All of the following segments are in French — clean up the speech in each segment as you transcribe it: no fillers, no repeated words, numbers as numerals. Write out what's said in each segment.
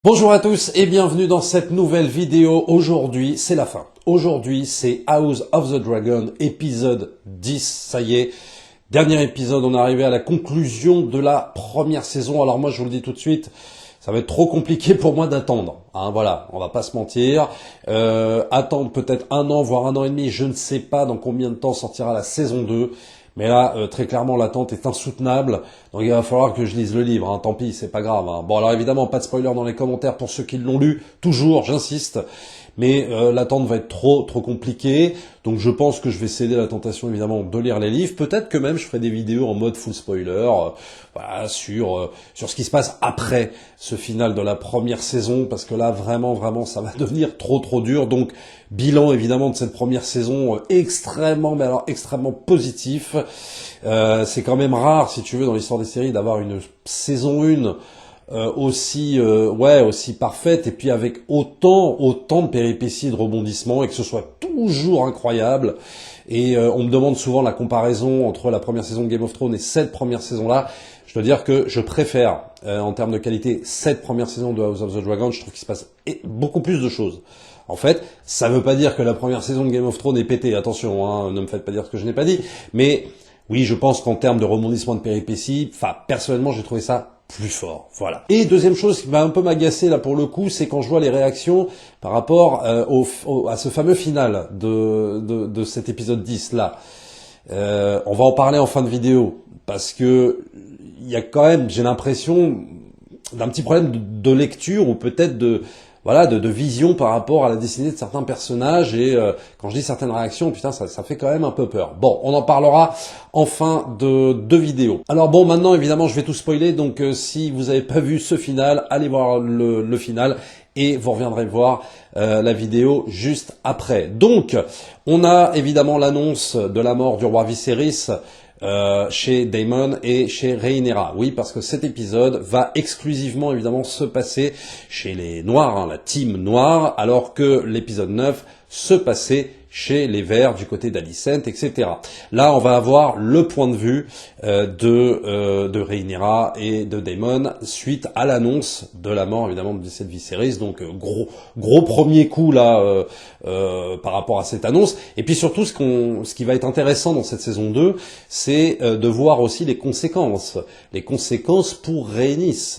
Bonjour à tous et bienvenue dans cette nouvelle vidéo. Aujourd'hui, c'est la fin. Aujourd'hui, c'est House of the Dragon, épisode 10. Ça y est, dernier épisode, on est arrivé à la conclusion de la première saison. Alors moi, je vous le dis tout de suite, ça va être trop compliqué pour moi d'attendre. Voilà, on va pas se mentir. Attendre peut-être un an, voire un an et demi, je ne sais pas dans combien de temps sortira la saison 2. Mais là, très clairement, l'attente est insoutenable. Donc il va falloir que je lise le livre. Tant pis, c'est pas grave. Bon, alors évidemment, pas de spoiler dans les commentaires pour ceux qui l'ont lu. Toujours, j'insiste. Mais l'attente va être trop compliquée. Donc je pense que je vais céder à la tentation, évidemment, de lire les livres. Peut-être que même je ferai des vidéos en mode full spoiler, voilà, sur ce qui se passe après ce final de la première saison. Parce que là, vraiment, ça va devenir trop dur. Donc, bilan, évidemment, de cette première saison extrêmement positif. C'est quand même rare, si tu veux, dans l'histoire des séries, d'avoir une saison 1 aussi parfaite, et puis avec autant de péripéties et de rebondissements, et que ce soit toujours incroyable. Et on me demande souvent la comparaison entre la première saison de Game of Thrones et cette première saison-là. Je dois dire que je préfère, en termes de qualité, cette première saison de House of the Dragon. Je trouve qu'il se passe beaucoup plus de choses. En fait, ça veut pas dire que la première saison de Game of Thrones est pétée. Attention, ne me faites pas dire ce que je n'ai pas dit. Mais oui, je pense qu'en termes de rebondissement de péripéties, personnellement, j'ai trouvé ça plus fort, voilà. Et deuxième chose qui va un peu m'agacer là pour le coup, c'est quand je vois les réactions par rapport à ce fameux final de cet épisode 10 là. On va en parler en fin de vidéo, parce que il y a quand même, j'ai l'impression, d'un petit problème de lecture, ou peut-être de vision par rapport à la destinée de certains personnages, et quand je dis certaines réactions, putain, ça fait quand même un peu peur. Bon, on en parlera en fin de vidéo. Alors bon, maintenant, évidemment, je vais tout spoiler, donc si vous n'avez pas vu ce final, allez voir le final, et vous reviendrez voir la vidéo juste après. Donc, on a évidemment l'annonce de la mort du roi Viserys, chez Daemon et chez Rhaenyra. Oui, parce que cet épisode va exclusivement évidemment se passer chez les Noirs, la team Noire, alors que l'épisode 9 se passait chez les Verts, du côté d'Alicent, etc. Là, on va avoir le point de vue de Rhaenyra et de Daemon suite à l'annonce de la mort, évidemment, de Viserys. Donc, gros premier coup, là, par rapport à cette annonce. Et puis surtout, ce qui va être intéressant dans cette saison 2, c'est de voir aussi les conséquences. Les conséquences pour Rhaenys,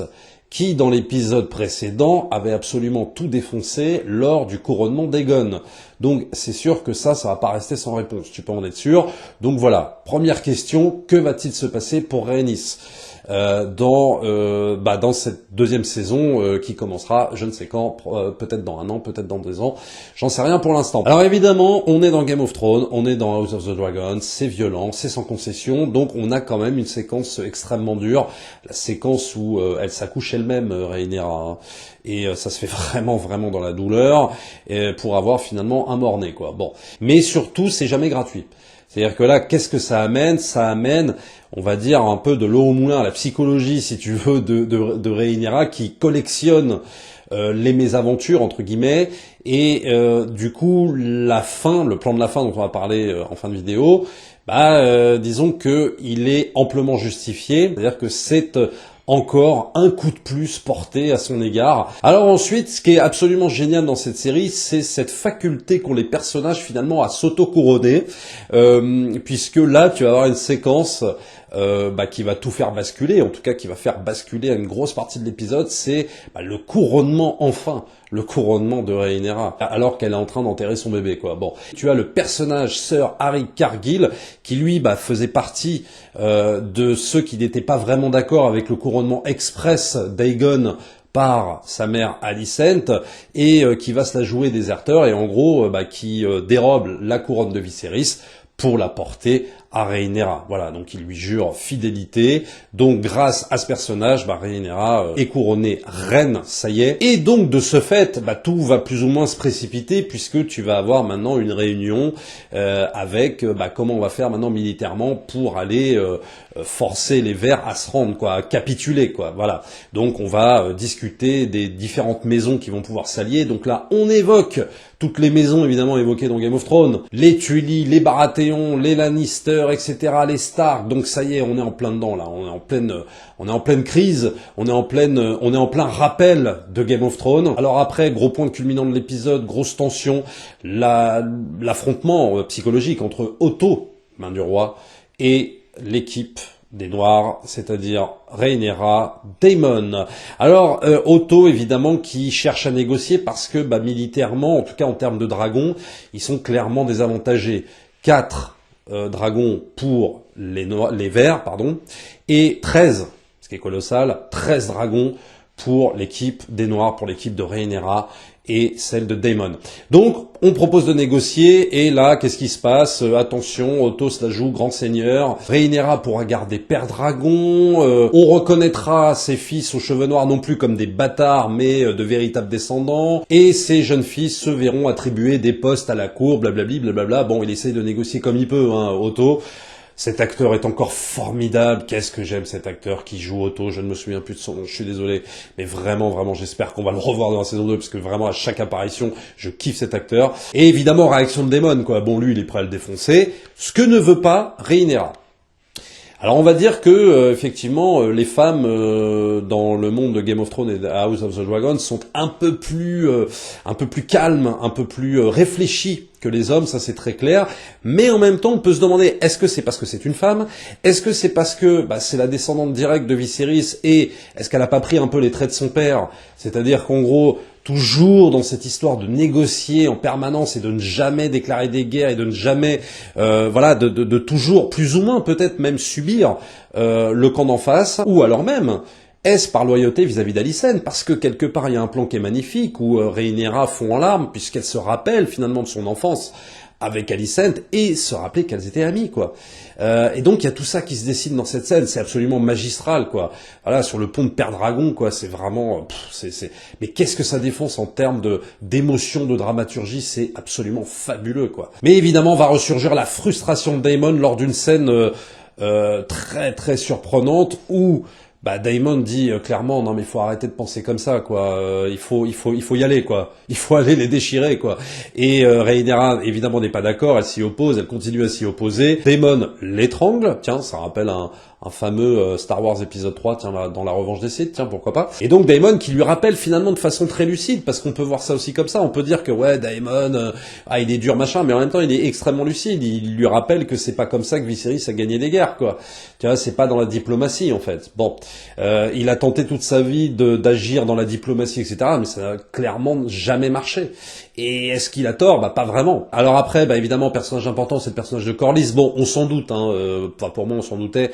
qui, dans l'épisode précédent, avait absolument tout défoncé lors du couronnement d'Aegon. Donc, c'est sûr que ça va pas rester sans réponse, tu peux en être sûr. Donc voilà, première question, que va-t-il se passer pour Rhaenys dans cette deuxième saison qui commencera, je ne sais quand, peut-être dans un an, peut-être dans 2 ans, j'en sais rien pour l'instant. Alors évidemment, on est dans Game of Thrones, on est dans House of the Dragon, c'est violent, c'est sans concession, donc on a quand même une séquence extrêmement dure, la séquence où elle s'accouche elle-même, Rhaenyra, et ça se fait vraiment dans la douleur, pour avoir finalement un mort-né, quoi. Bon, mais surtout, c'est jamais gratuit. C'est-à-dire que là, qu'est-ce que ça amène? Ça amène, on va dire, un peu de l'eau au moulin, la psychologie, si tu veux, de Rhaenyra, qui collectionne les mésaventures, entre guillemets, et du coup, la fin, le plan de la fin dont on va parler en fin de vidéo, disons que il est amplement justifié, c'est-à-dire que c'est encore un coup de plus porté à son égard. Alors ensuite, ce qui est absolument génial dans cette série, c'est cette faculté qu'ont les personnages finalement à s'auto-couronner, puisque là, tu vas avoir une séquence qui va tout faire basculer, en tout cas qui va faire basculer une grosse partie de l'épisode, c'est le couronnement, enfin, le couronnement de Rhaenyra, alors qu'elle est en train d'enterrer son bébé, quoi. Bon, tu as le personnage Sir Harry Cargill, qui lui faisait partie de ceux qui n'étaient pas vraiment d'accord avec le couronnement express d'Aegon par sa mère Alicent, et qui va se la jouer déserteur, et en gros qui dérobe la couronne de Viserys pour la porter à Rhaenyra. Voilà, donc il lui jure fidélité. Donc grâce à ce personnage, Rhaenyra est couronnée reine, ça y est. Et donc de ce fait, tout va plus ou moins se précipiter, puisque tu vas avoir maintenant une réunion avec comment on va faire maintenant militairement pour aller forcer les Verts à se rendre, quoi, à capituler, quoi. Voilà. Donc on va discuter des différentes maisons qui vont pouvoir s'allier. Donc là, on évoque toutes les maisons évidemment évoquées dans Game of Thrones, les Tully, les Baratheon, les Lannister, Lannister, etc., les Stark. Donc ça y est, on est en plein dedans là, on est en pleine crise, on est en plein rappel de Game of Thrones. Alors après, gros point culminant de l'épisode, grosse tension, l'affrontement psychologique entre Otto, main du roi, et l'équipe des Noirs, c'est-à-dire Rhaenyra, Daemon. Alors, Otto, évidemment, qui cherche à négocier parce que, militairement, en tout cas en termes de dragons, ils sont clairement désavantagés. 4 dragons pour les Verts, et 13, ce qui est colossal, 13 dragons pour l'équipe des Noirs, pour l'équipe de Rhaenyra et celle de Daemon. Donc, on propose de négocier, et là, qu'est-ce qui se passe? Attention, Otto se la joue grand seigneur. Rhaenyra pourra garder Père Dragon. On reconnaîtra ses fils aux cheveux noirs non plus comme des bâtards, mais de véritables descendants. Et ces jeunes fils se verront attribuer des postes à la cour, blablabli, blablabla. Bon, il essaye de négocier comme il peut, Otto. Cet acteur est encore formidable. Qu'est-ce que j'aime cet acteur qui joue Otto. Je ne me souviens plus de son nom, je suis désolé. Mais vraiment, vraiment, j'espère qu'on va le revoir dans la saison 2, parce que vraiment, à chaque apparition, je kiffe cet acteur. Et évidemment, réaction de Daemon, quoi. Bon, lui, il est prêt à le défoncer. Ce que ne veut pas Rhaenyra. Alors on va dire que effectivement les femmes dans le monde de Game of Thrones et de House of the Dragon sont un peu plus calmes, un peu plus réfléchies que les hommes, ça c'est très clair. Mais en même temps, on peut se demander, est-ce que c'est parce que c'est une femme? Est-ce que c'est parce que c'est la descendante directe de Viserys, et est-ce qu'elle a pas pris un peu les traits de son père? C'est-à-dire qu'en gros, toujours dans cette histoire de négocier en permanence et de ne jamais déclarer des guerres et de ne jamais, de toujours, plus ou moins peut-être même subir le camp d'en face, ou alors même, est-ce par loyauté vis-à-vis d'Alicent? Parce que quelque part il y a un plan qui est magnifique où Rhaenyra fond en larmes puisqu'elle se rappelle finalement de son enfance avec Alicent et se rappeler qu'elles étaient amies, quoi. Et donc il y a tout ça qui se dessine dans cette scène, c'est absolument magistral, quoi. Voilà, sur le pont de Père Dragon, quoi, c'est vraiment, mais qu'est-ce que ça défonce en termes d'émotion, de dramaturgie, c'est absolument fabuleux, quoi. Mais évidemment, va ressurgir la frustration de Daemon lors d'une scène très très surprenante où Daemon dit clairement, non mais il faut arrêter de penser comme ça, quoi. Il faut y aller, quoi. Il faut aller les déchirer, quoi. Et Rhaenyra évidemment n'est pas d'accord, elle s'y oppose, elle continue à s'y opposer. Daemon l'étrangle, tiens, ça rappelle un fameux Star Wars épisode 3, tiens, dans la revanche des Sith, tiens, pourquoi pas. Et donc Daemon qui lui rappelle finalement de façon très lucide, parce qu'on peut voir ça aussi comme ça, on peut dire que ouais, Daemon, il est dur machin, mais en même temps il est extrêmement lucide, il lui rappelle que c'est pas comme ça que Viserys a gagné des guerres, quoi. Tu vois, c'est pas dans la diplomatie en fait. Bon, il a tenté toute sa vie d'agir dans la diplomatie, etc., mais ça n'a clairement jamais marché. Et est-ce qu'il a tort? Pas vraiment. Alors après, évidemment, personnage important, c'est le personnage de Corlys. Bon, on s'en doute, pour moi, on s'en doutait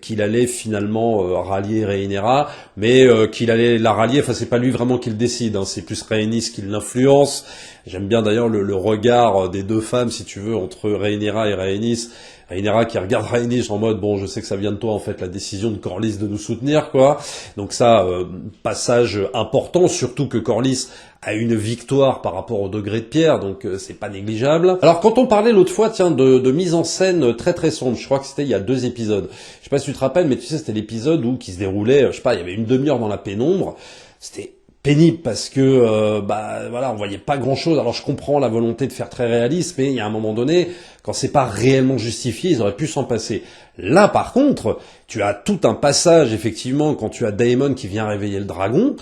qu'il allait finalement rallier Rhaenyra, mais qu'il allait la rallier, c'est pas lui vraiment qui le décide, c'est plus Rhaenys qui l'influence. J'aime bien d'ailleurs le regard des deux femmes, si tu veux, entre Rhaenyra et Rhaenys. Rhaenyra qui regarde Rhaenys en mode, bon, je sais que ça vient de toi, en fait, la décision de Corlys de nous soutenir, quoi. Donc ça, passage important, surtout que Corlys a une victoire par rapport au degré de pierre, donc c'est pas négligeable. Alors quand on parlait l'autre fois, tiens, de mise en scène très très sombre, je crois que c'était il y a 2 épisodes. Je sais pas si tu te rappelles, mais tu sais, c'était l'épisode qui se déroulait, je sais pas, il y avait une demi-heure dans la pénombre. C'était pénible parce que on voyait pas grand chose. Alors je comprends la volonté de faire très réaliste, mais il y a un moment donné, quand c'est pas réellement justifié, ils auraient pu s'en passer. Là par contre, tu as tout un passage effectivement quand tu as Daemon qui vient réveiller le dragon.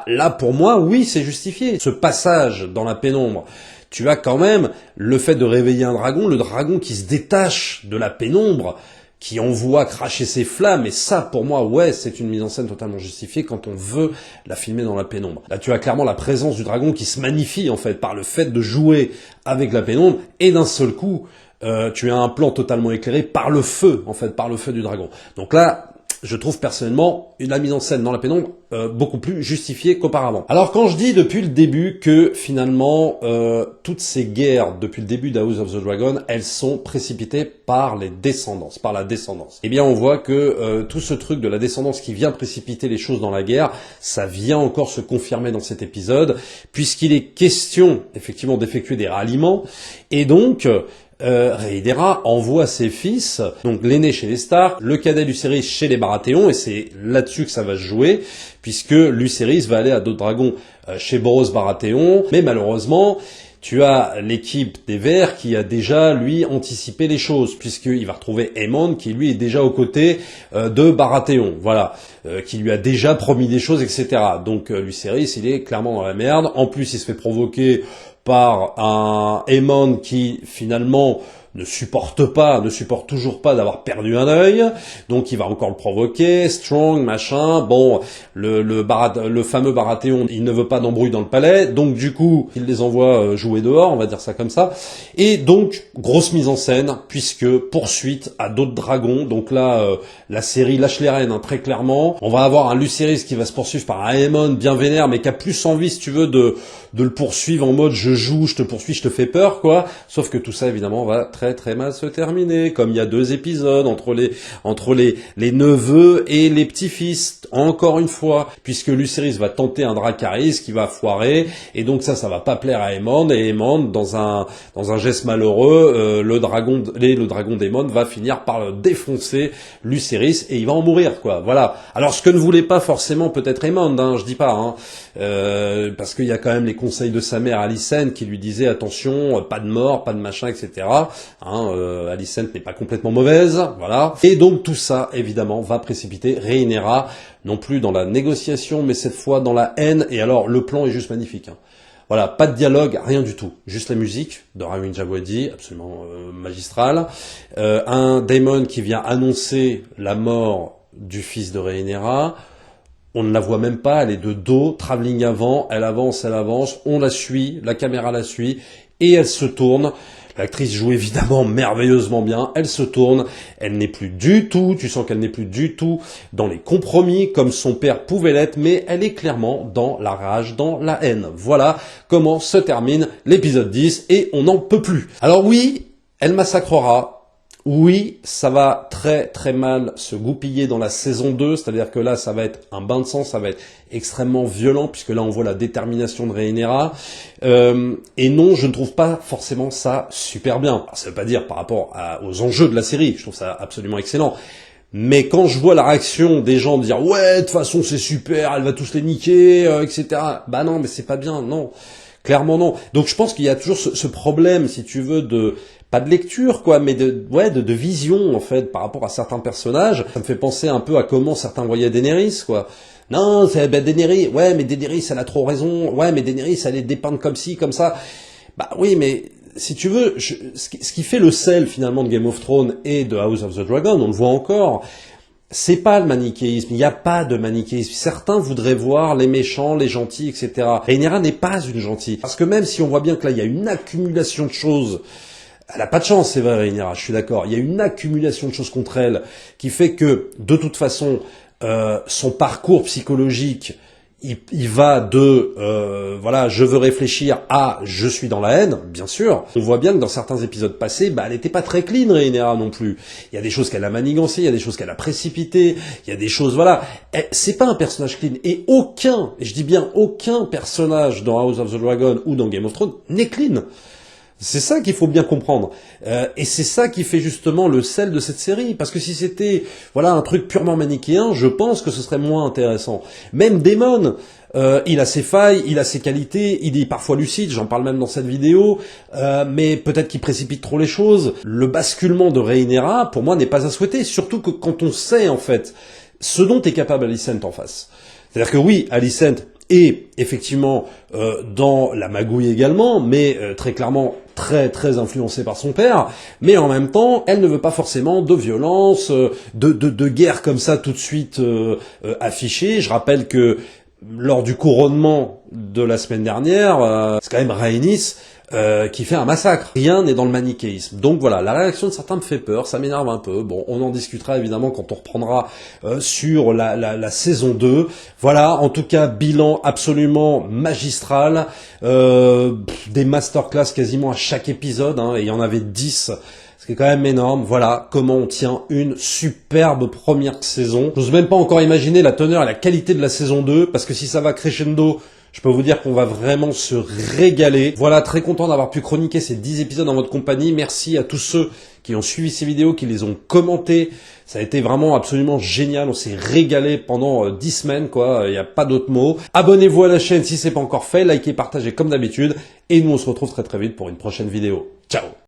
Là pour moi, oui, c'est justifié. Ce passage dans la pénombre, tu as quand même le fait de réveiller un dragon, le dragon qui se détache de la pénombre, qui envoie cracher ses flammes, et ça, pour moi, ouais, c'est une mise en scène totalement justifiée quand on veut la filmer dans la pénombre. Là, tu as clairement la présence du dragon qui se magnifie, en fait, par le fait de jouer avec la pénombre, et d'un seul coup, tu as un plan totalement éclairé par le feu, en fait, par le feu du dragon. Donc là, je trouve personnellement la mise en scène dans la pénombre beaucoup plus justifiée qu'auparavant. Alors quand je dis depuis le début que finalement toutes ces guerres depuis le début d'House of the Dragon, elles sont précipitées par la descendance. Eh bien on voit que tout ce truc de la descendance qui vient précipiter les choses dans la guerre, ça vient encore se confirmer dans cet épisode, puisqu'il est question effectivement d'effectuer des ralliements, et donc Rhaenyra envoie ses fils, donc l'aîné chez les Stark, le cadet Lucerys chez les Baratheon, et c'est là-dessus que ça va se jouer, puisque Lucerys va aller à d'autres dragons chez Boros Baratheon, mais malheureusement, tu as l'équipe des Verts qui a déjà, lui, anticipé les choses, puisqu'il va retrouver Aemon, qui lui est déjà aux côtés de Baratheon, voilà, qui lui a déjà promis des choses, etc. Donc Lucerys, il est clairement dans la merde. En plus, il se fait provoquer par un Aemon qui, finalement, ne supporte toujours pas d'avoir perdu un œil, donc il va encore le provoquer, Strong, machin, bon, le fameux Baratheon, il ne veut pas d'embrouille dans le palais, donc du coup, il les envoie jouer dehors, on va dire ça comme ça, et donc, grosse mise en scène, puisque poursuite à d'autres dragons, donc là, la série lâche les rênes, hein, très clairement, on va avoir un Lucerys qui va se poursuivre par un Aemon bien vénère, mais qui a plus envie, si tu veux, de le poursuivre en mode je joue, je te poursuis, je te fais peur, quoi, sauf que tout ça, évidemment, va très très mal se terminer, comme il y a 2 épisodes entre les neveux et les petits-fils, encore une fois, puisque Lucerys va tenter un Dracarys qui va foirer, et donc ça va pas plaire à Aemon, et Aemon, dans un geste malheureux, le dragon d'Aemon va finir par le défoncer Lucerys, et il va en mourir, quoi, voilà. Alors, ce que ne voulait pas forcément peut-être Aemon, hein, je dis pas, hein, parce qu'il y a quand même les conseils de sa mère Alicent qui lui disait attention, pas de mort, pas de machin, etc. Hein, Alicent n'est pas complètement mauvaise, voilà. Et donc tout ça, évidemment, va précipiter Rhaenyra, non plus dans la négociation, mais cette fois dans la haine. Et alors, le plan est juste magnifique. Hein. Voilà, pas de dialogue, rien du tout. Juste la musique de Ramin Djawadi, absolument magistrale. Un Daemon qui vient annoncer la mort du fils de Rhaenyra. On ne la voit même pas, elle est de dos, travelling avant, elle avance, on la suit, la caméra la suit, et elle se tourne. L'actrice joue évidemment merveilleusement bien, elle se tourne, elle n'est plus du tout, tu sens qu'elle n'est plus du tout dans les compromis comme son père pouvait l'être, mais elle est clairement dans la rage, dans la haine. Voilà comment se termine l'épisode 10, et on n'en peut plus. Alors oui, elle massacrera. Oui, ça va très très mal se goupiller dans la saison 2, c'est-à-dire que là, ça va être un bain de sang, ça va être extrêmement violent, puisque là, on voit la détermination de Rhaenyra. Et non, je ne trouve pas forcément ça super bien. Alors, ça veut pas dire par rapport aux enjeux de la série, je trouve ça absolument excellent. Mais quand je vois la réaction des gens dire « Ouais, de toute façon, c'est super, elle va tous les niquer, etc. » Bah non, mais c'est pas bien, non. Clairement non. Donc je pense qu'il y a toujours ce problème, si tu veux, pas de lecture, quoi, mais de vision, en fait, par rapport à certains personnages. Ça me fait penser un peu à comment certains voyaient Daenerys, quoi. Non, c'est Daenerys, ouais, mais Daenerys, elle a trop raison, ouais, mais Daenerys, elle est dépeinte comme ci, comme ça. Bah oui, mais si tu veux, ce qui fait le sel, finalement, de Game of Thrones et de House of the Dragon, on le voit encore, c'est pas le manichéisme, il n'y a pas de manichéisme. Certains voudraient voir les méchants, les gentils, etc. Rhaenyra n'est pas une gentille. Parce que même si on voit bien que là, il y a une accumulation de choses, elle a pas de chance, c'est vrai, Rhaenyra, je suis d'accord. Il y a une accumulation de choses contre elle qui fait que, de toute façon, son parcours psychologique, il va de voilà, je veux réfléchir à je suis dans la haine, bien sûr. On voit bien que dans certains épisodes passés, bah elle était pas très clean, Rhaenyra non plus. Il y a des choses qu'elle a manigancées, il y a des choses qu'elle a précipitées, il y a des choses, voilà. C'est pas un personnage clean. Et je dis bien aucun personnage dans House of the Dragon ou dans Game of Thrones n'est clean. C'est ça qu'il faut bien comprendre. Et c'est ça qui fait justement le sel de cette série. Parce que si c'était voilà un truc purement manichéen, je pense que ce serait moins intéressant. Même Daemon, il a ses failles, il a ses qualités, il est parfois lucide, j'en parle même dans cette vidéo, mais peut-être qu'il précipite trop les choses. Le basculement de Rhaenyra, pour moi, n'est pas à souhaiter. Surtout que quand on sait, en fait, ce dont est capable Alicent en face. C'est-à-dire que oui, Alicent est effectivement dans la magouille également, mais très clairement très très influencée par son père, mais en même temps, elle ne veut pas forcément de violence, de guerre comme ça tout de suite affichée. Je rappelle que lors du couronnement de la semaine dernière, c'est quand même Rhaenys qui fait un massacre. Rien n'est dans le manichéisme. Donc voilà, la réaction de certains me fait peur, ça m'énerve un peu. Bon, on en discutera évidemment quand on reprendra sur la saison 2. Voilà, en tout cas, bilan absolument magistral. Des masterclass quasiment à chaque épisode, hein, et il y en avait 10. Ce qui est quand même énorme. Voilà comment on tient une superbe première saison. J'ose même pas encore imaginer la teneur et la qualité de la saison 2, parce que si ça va crescendo, je peux vous dire qu'on va vraiment se régaler. Voilà, très content d'avoir pu chroniquer ces 10 épisodes en votre compagnie. Merci à tous ceux qui ont suivi ces vidéos, qui les ont commentées. Ça a été vraiment absolument génial. On s'est régalé pendant 10 semaines, quoi. Il n'y a pas d'autre mot. Abonnez-vous à la chaîne si c'est pas encore fait. Likez, partagez comme d'habitude. Et nous, on se retrouve très très vite pour une prochaine vidéo. Ciao!